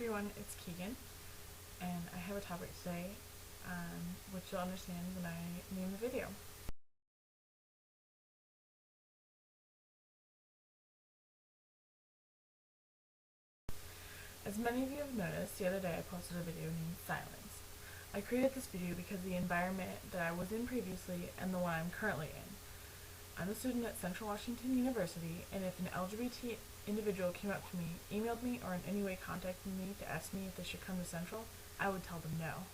everyone, it's Keegan, and I have a topic today, which you'll understand when I name the video. As many of you have noticed, the other day I posted a video named Silence. I created this video because the environment that I was in previously and the one I'm currently in. I'm a student at Central Washington University, and if an LGBT individual came up to me, emailed me, or in any way contacted me to ask me if they should come to Central, I would tell them no.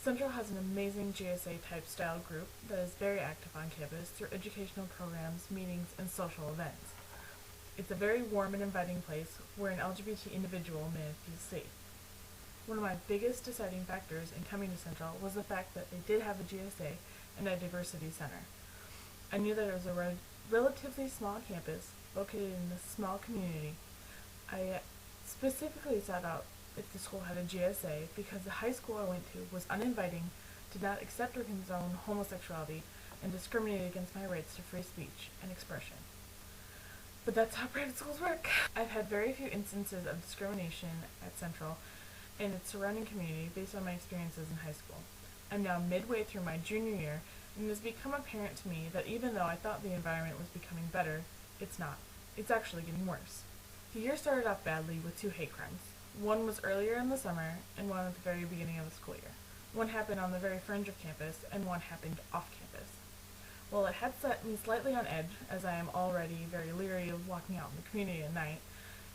Central has an amazing GSA-type style group that is very active on campus through educational programs, meetings, and social events. It's a very warm and inviting place where an LGBT individual may feel safe. One of my biggest deciding factors in coming to Central was the fact that they did have a GSA and a diversity center. I knew that it was a relatively small campus located in a small community. I specifically sought out if the school had a GSA because the high school I went to was uninviting, did not accept or condone homosexuality, and discriminated against my rights to free speech and expression. But that's how private schools work. I've had very few instances of discrimination at Central and its surrounding community based on my experiences in high school. I'm now midway through my junior year, and it has become apparent to me that even though I thought the environment was becoming better, it's not. It's actually getting worse. The year started off badly with 2 hate crimes. One was earlier in the summer, and one at the very beginning of the school year. One happened on the very fringe of campus, and one happened off campus. While it had set me slightly on edge, as I am already very leery of walking out in the community at night,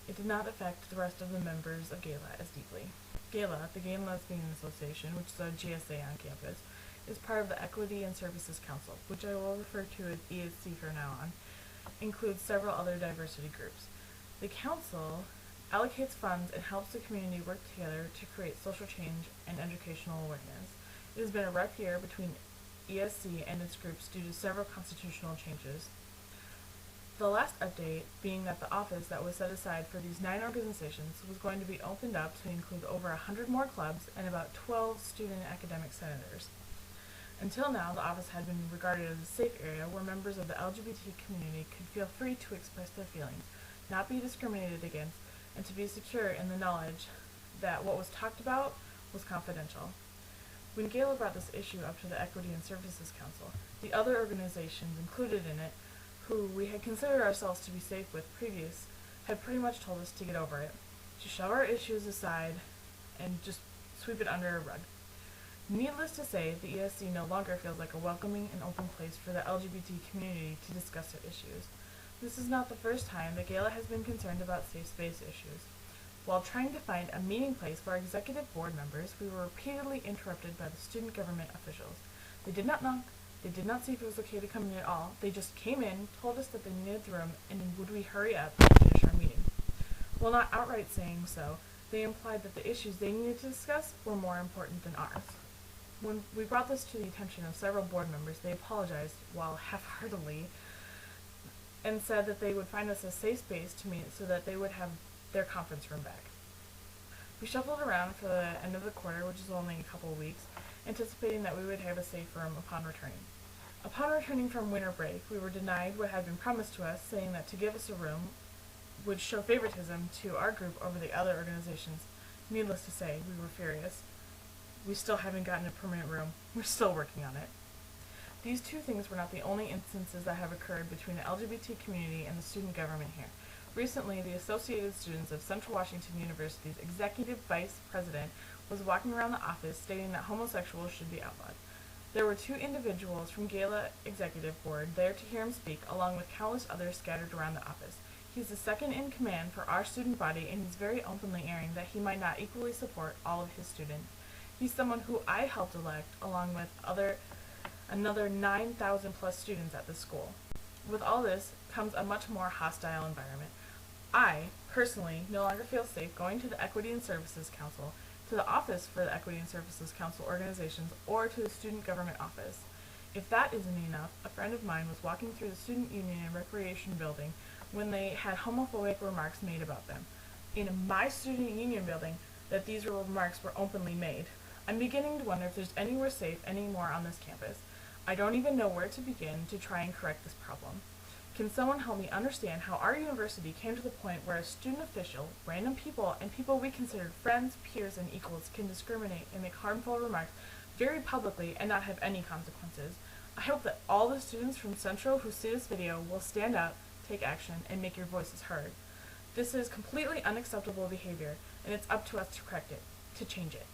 it did not affect the rest of the members of GALA as deeply. GALA, the Gay and Lesbian Association, which is a GSA on campus, is part of the Equity and Services Council, which I will refer to as ESC from now on, includes several other diversity groups. The council allocates funds and helps the community work together to create social change and educational awareness. It has been a rough year between ESC and its groups due to several constitutional changes. The last update being that the office that was set aside for these 9 organizations was going to be opened up to include over 100 more clubs and about 12 student academic senators. Until now, the office had been regarded as a safe area where members of the LGBT community could feel free to express their feelings, not be discriminated against, and to be secure in the knowledge that what was talked about was confidential. When GALA brought this issue up to the Equity and Services Council, the other organizations included in it, who we had considered ourselves to be safe with previous, had pretty much told us to get over it, to shove our issues aside, and just sweep it under a rug. Needless to say, the ESC no longer feels like a welcoming and open place for the LGBT community to discuss their issues. This is not the first time that GALA has been concerned about safe space issues. While trying to find a meeting place for our executive board members, we were repeatedly interrupted by the student government officials. They did not knock, they did not see if it was okay to come in at all, they just came in, told us that they needed the room, and would we hurry up and finish our meeting. While not outright saying so, they implied that the issues they needed to discuss were more important than ours. When we brought this to the attention of several board members, they apologized, while half-heartedly, and said that they would find us a safe space to meet so that they would have their conference room back. We shuffled around for the end of the quarter, which is only a couple of weeks, anticipating that we would have a safe room upon returning. Upon returning from winter break, we were denied what had been promised to us, saying that to give us a room would show favoritism to our group over the other organizations. Needless to say, we were furious. We still haven't gotten a permanent room. We're still working on it. These 2 things were not the only instances that have occurred between the LGBT community and the student government here. Recently, the Associated Students of Central Washington University's executive vice president was walking around the office stating that homosexuals should be outlawed. There were 2 individuals from GALA Executive Board there to hear him speak, along with countless others scattered around the office. He's the second in command for our student body, and he's very openly airing that he might not equally support all of his students. He's someone who I helped elect, along with another 9,000 plus students at the school. With all this comes a much more hostile environment. I, personally, no longer feel safe going to the Equity and Services Council, to the office for the Equity and Services Council organizations, or to the Student Government Office. If that isn't enough, a friend of mine was walking through the Student Union and Recreation building when they had homophobic remarks made about them. In my Student Union building, that these remarks were openly made. I'm beginning to wonder if there's anywhere safe anymore on this campus. I don't even know where to begin to try and correct this problem. Can someone help me understand how our university came to the point where a student official, random people, and people we considered friends, peers, and equals can discriminate and make harmful remarks very publicly and not have any consequences? I hope that all the students from Central who see this video will stand up, take action, and make your voices heard. This is completely unacceptable behavior, and it's up to us to correct it, to change it.